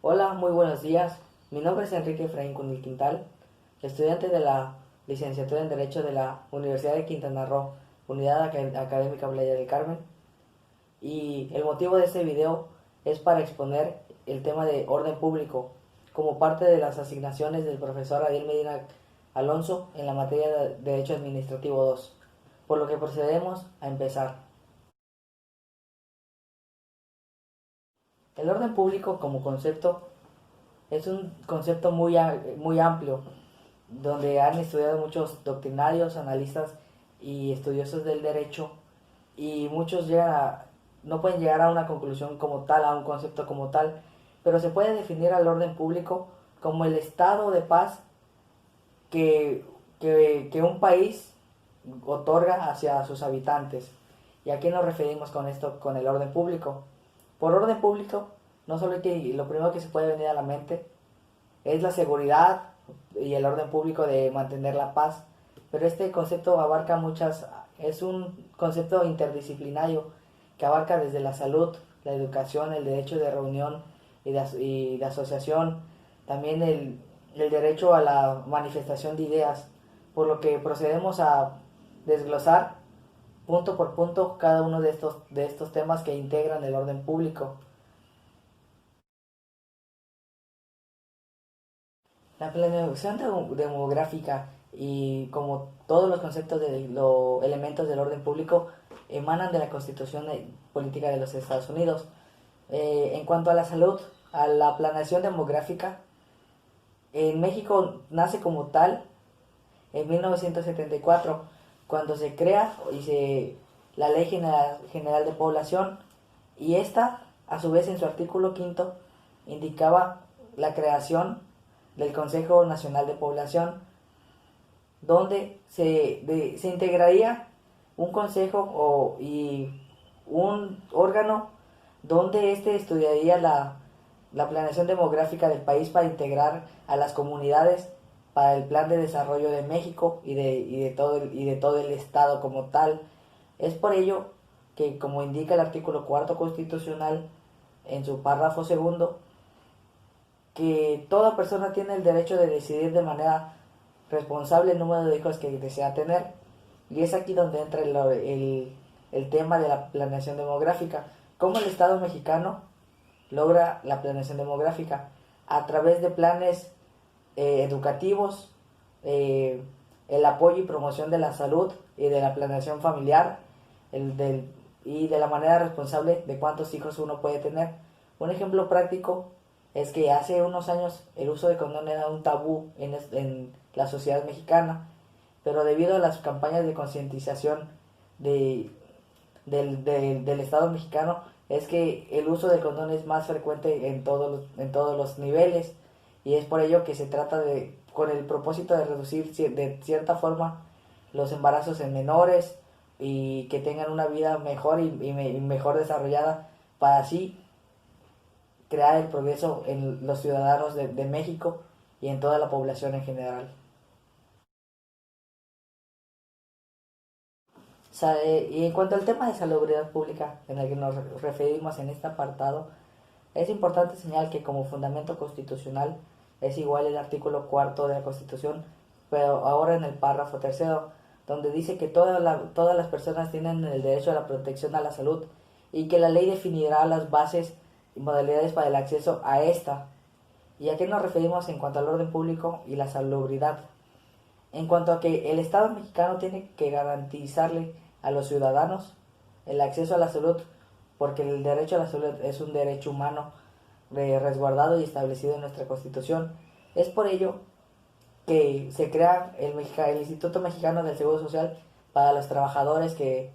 Hola, muy buenos días. Mi nombre es Enrique Efraín Cunil Quintal, estudiante de la licenciatura en Derecho de la Universidad de Quintana Roo, Unidad Académica Playa del Carmen. Y el motivo de este video es para exponer el tema de orden público como parte de las asignaciones del profesor Adiel Medina Alonso en la materia de Derecho Administrativo 2, por lo que procedemos a empezar. El orden público como concepto es un concepto muy amplio, donde han estudiado muchos doctrinarios, analistas y estudiosos del derecho, y muchos no pueden llegar a una conclusión como tal, a un concepto como tal, pero se puede definir al orden público como el estado de paz que, que un país otorga hacia sus habitantes. ¿Y a qué nos referimos con esto, con el orden público? Por orden público, no solo que lo primero que se puede venir a la mente es la seguridad y el orden público de mantener la paz, pero este concepto abarca es un concepto interdisciplinario que abarca desde la salud, la educación, el derecho de reunión y de asociación, también el derecho a la manifestación de ideas, por lo que procedemos a desglosar punto por punto cada uno de estos temas que integran el orden público. La planeación demográfica y como todos los conceptos de los elementos del orden público emanan de la Constitución Política de los Estados Unidos. En cuanto a la salud, a la planeación demográfica, en México nace como tal en 1974, cuando se crea la Ley General de Población, y esta, a su vez, en su artículo quinto, indicaba la creación del Consejo Nacional de Población, donde se integraría un consejo y un órgano donde estudiaría la planeación demográfica del país para integrar a las comunidades para el plan de desarrollo de México y de todo el estado como tal. Es por ello que, como indica el artículo cuarto constitucional en su párrafo segundo, que toda persona tiene el derecho de decidir de manera responsable el número de hijos que desea tener. Y es aquí donde entra el tema de la planeación demográfica. ¿Cómo el Estado mexicano logra la planeación demográfica? A través de planes educativos, eh, el apoyo y promoción de la salud y de la planeación familiar, y de la manera responsable de cuántos hijos uno puede tener. Un ejemplo práctico es que hace unos años el uso de condón era un tabú en la sociedad mexicana, pero debido a las campañas de concientización de, del Estado mexicano, es que el uso del condón es más frecuente en todos los niveles, y es por ello que se trata con el propósito de reducir de cierta forma los embarazos en menores y que tengan una vida mejor y mejor desarrollada, para así crear el progreso en los ciudadanos de México y en toda la población en general. Y en cuanto al tema de salubridad pública en el que nos referimos en este apartado, es importante señalar que como fundamento constitucional es igual el artículo cuarto de la Constitución, pero ahora en el párrafo tercero, donde dice que todas las personas tienen el derecho a la protección a la salud y que la ley definirá las bases y modalidades para el acceso a esta. ¿Y a qué nos referimos en cuanto al orden público y la salubridad? En cuanto a que el Estado mexicano tiene que garantizarle a los ciudadanos el acceso a la salud, porque el derecho a la salud es un derecho humano resguardado y establecido en nuestra Constitución. Es por ello que se crea el Instituto Mexicano del Seguro Social para los trabajadores que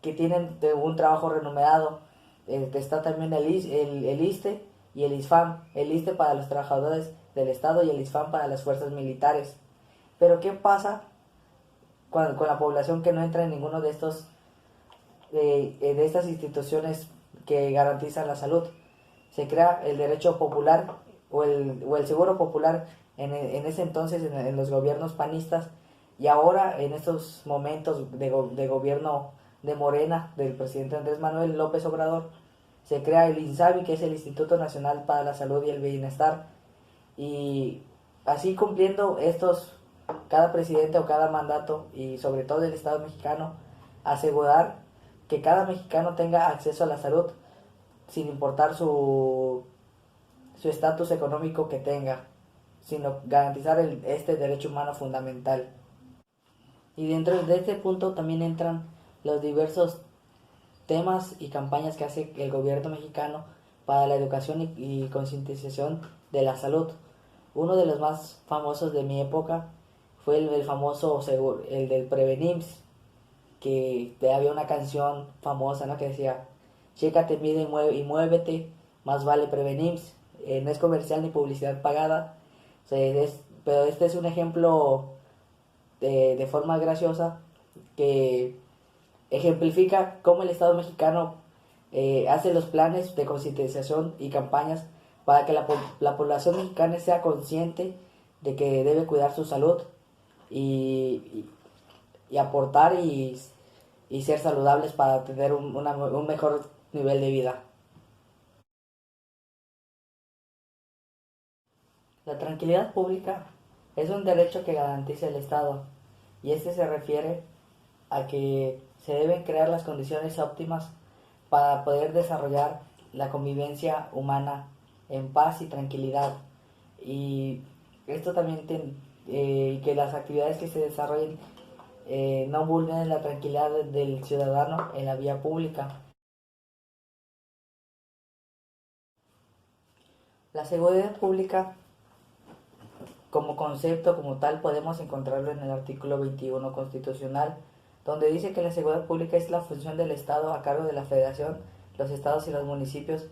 tienen un trabajo remunerado. Está también el ISSSTE y el ISFAM. El ISSSTE para los trabajadores del Estado y el ISFAM para las fuerzas militares. Pero ¿qué pasa con la población que no entra en ninguno de estas instituciones que garantizan la salud? Se crea el derecho popular o el seguro popular en ese entonces en los gobiernos panistas, y ahora en estos momentos de gobierno de Morena del presidente Andrés Manuel López Obrador se crea el INSABI, que es el Instituto Nacional para la Salud y el Bienestar, y así cumpliendo estos, cada presidente o cada mandato, y sobre todo el Estado mexicano, asegurar que cada mexicano tenga acceso a la salud sin importar su estatus económico que tenga, sino garantizar este derecho humano fundamental. Y dentro de este punto también entran los diversos temas y campañas que hace el gobierno mexicano para la educación y concientización de la salud. Uno de los más famosos de mi época fue el famoso el del Prevenims, que había una canción famosa, ¿no?, que decía: chécate, mide y muévete, más vale Prevenims. No es comercial ni publicidad pagada, o sea, pero este es un ejemplo de forma graciosa que ejemplifica cómo el Estado mexicano hace los planes de concientización y campañas para que la población mexicana sea consciente de que debe cuidar su salud y aportar y ser saludables para tener un mejor nivel de vida. La tranquilidad pública es un derecho que garantiza el Estado, y este se refiere a que se deben crear las condiciones óptimas para poder desarrollar la convivencia humana en paz y tranquilidad. Y esto también que las actividades que se desarrollen no vulneren la tranquilidad del ciudadano en la vía pública. La seguridad pública como concepto, como tal, podemos encontrarlo en el artículo 21 constitucional, donde dice que la seguridad pública es la función del Estado a cargo de la Federación, los estados y los municipios,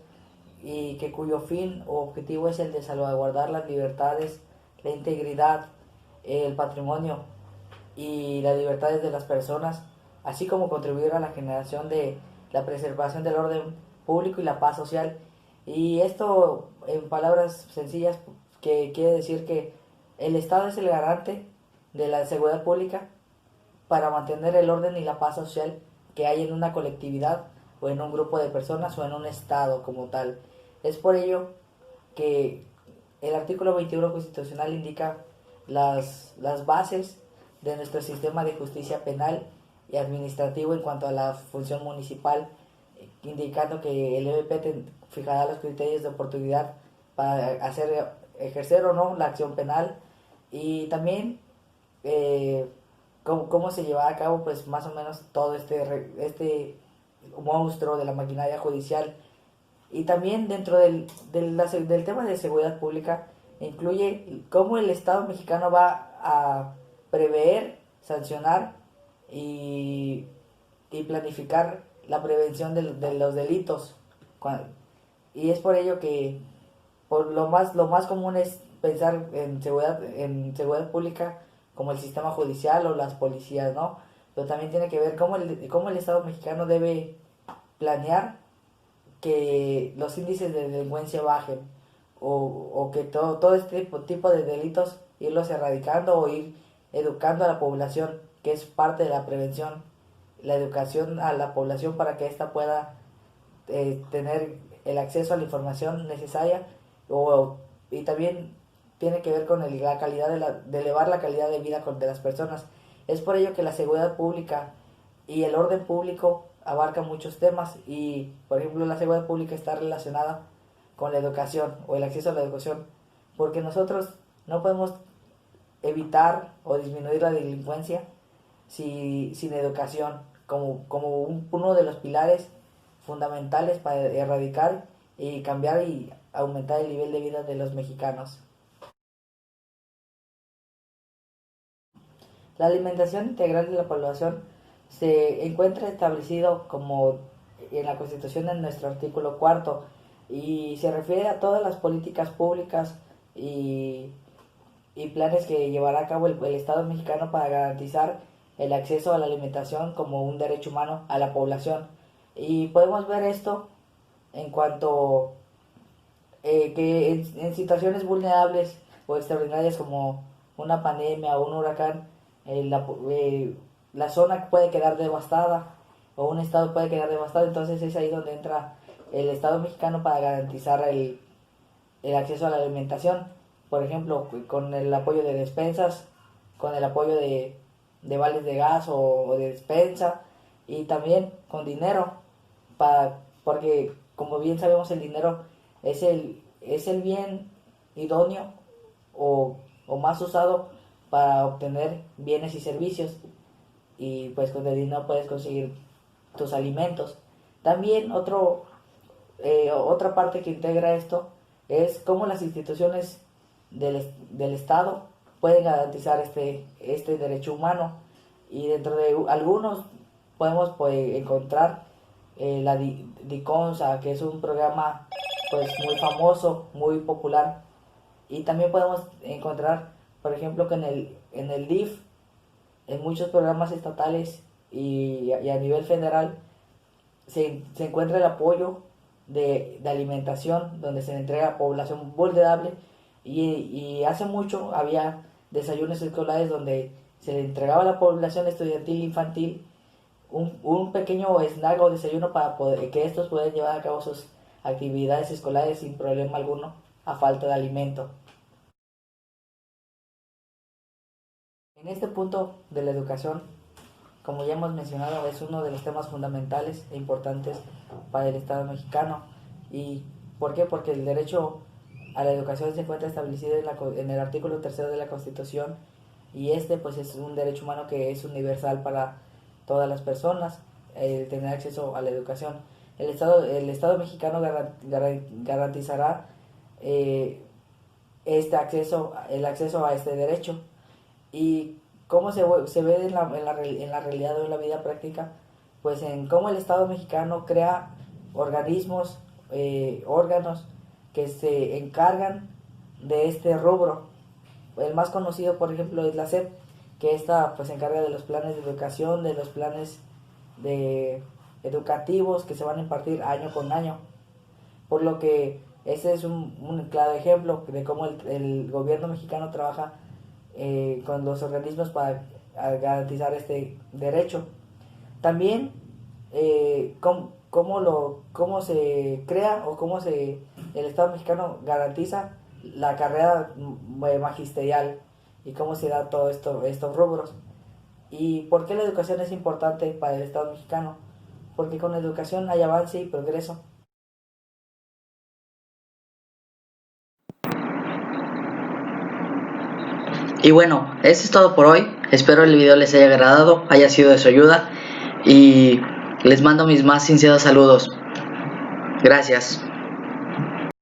y que cuyo fin o objetivo es el de salvaguardar las libertades, la integridad, el patrimonio y las libertades de las personas, así como contribuir a la generación de la preservación del orden público y la paz social. Y esto, en palabras sencillas, que quiere decir que el Estado es el garante de la seguridad pública para mantener el orden y la paz social que hay en una colectividad o en un grupo de personas o en un Estado como tal. Es por ello que el artículo 21 constitucional indica las bases de nuestro sistema de justicia penal y administrativo en cuanto a la función municipal, indicando que el EBP fijará los criterios de oportunidad para ejercer o no la acción penal, y también cómo se lleva a cabo pues más o menos todo este monstruo de la maquinaria judicial. Y también dentro del tema de seguridad pública incluye cómo el Estado mexicano va a prever, sancionar y, y planificar la prevención de los delitos. Y es por ello que lo más común es pensar en seguridad pública como el sistema judicial o las policías, ¿no? Pero también tiene que ver cómo el Estado mexicano debe planear que los índices de delincuencia bajen, o que todo este tipo de delitos irlos erradicando o ir educando a la población, que es parte de la prevención, la educación a la población para que ésta pueda tener el acceso a la información necesaria, y también tiene que ver con la calidad de elevar la calidad de vida de las personas. Es por ello que la seguridad pública y el orden público abarca muchos temas, y por ejemplo la seguridad pública está relacionada con la educación o el acceso a la educación, porque nosotros no podemos evitar o disminuir la delincuencia sin educación como uno de los pilares fundamentales para erradicar y cambiar y aumentar el nivel de vida de los mexicanos. La alimentación integral de la población se encuentra establecido como en la Constitución en nuestro artículo cuarto, y se refiere a todas las políticas públicas y planes que llevará a cabo el Estado mexicano para garantizar el acceso a la alimentación como un derecho humano a la población. Y podemos ver esto en cuanto que en situaciones vulnerables o extraordinarias como una pandemia o un huracán, eh, la, eh, la zona puede quedar devastada o un estado puede quedar devastado. Entonces es ahí donde entra el Estado mexicano para garantizar el acceso a la alimentación, por ejemplo, con el apoyo de despensas, con el apoyo de vales de gas o de despensa, y también con dinero, porque como bien sabemos el dinero es el bien idóneo o más usado para obtener bienes y servicios, y pues con el dinero puedes conseguir tus alimentos. También otra parte que integra esto es cómo las instituciones del Estado pueden garantizar este derecho humano, y dentro de algunos podemos pues encontrar la DICONSA, que es un programa pues muy famoso, muy popular, y también podemos encontrar, por ejemplo, que en el DIF, en muchos programas estatales y a nivel federal se encuentra el apoyo de alimentación, donde se le entrega a población vulnerable, y hace mucho había desayunos escolares donde se le entregaba a la población estudiantil e infantil un pequeño snack o desayuno para que estos puedan llevar a cabo sus actividades escolares sin problema alguno a falta de alimento. En este punto de la educación, como ya hemos mencionado, es uno de los temas fundamentales e importantes para el Estado mexicano. ¿Y por qué? Porque el derecho a la educación se encuentra establecido en el artículo 3 de la Constitución, y pues es un derecho humano que es universal para todas las personas, tener acceso a la educación. El Estado mexicano garantizará el acceso a este derecho. ¿Y cómo se ve en la realidad o en la vida práctica? Pues en cómo el Estado mexicano crea organismos, órganos que se encargan de este rubro. El más conocido, por ejemplo, es la SEP, que esta pues se encarga de los planes de educación, de los planes educativos que se van a impartir año con año. Por lo que ese es un claro ejemplo de cómo el gobierno mexicano trabaja con los organismos para garantizar este derecho. También cómo se crea o el Estado mexicano garantiza la carrera magisterial, y cómo se da todo estos rubros. ¿Y por qué la educación es importante para el Estado mexicano? Porque con la educación hay avance y progreso. Y bueno, eso es todo por hoy. Espero el video les haya agradado, haya sido de su ayuda, y les mando mis más sinceros saludos. Gracias.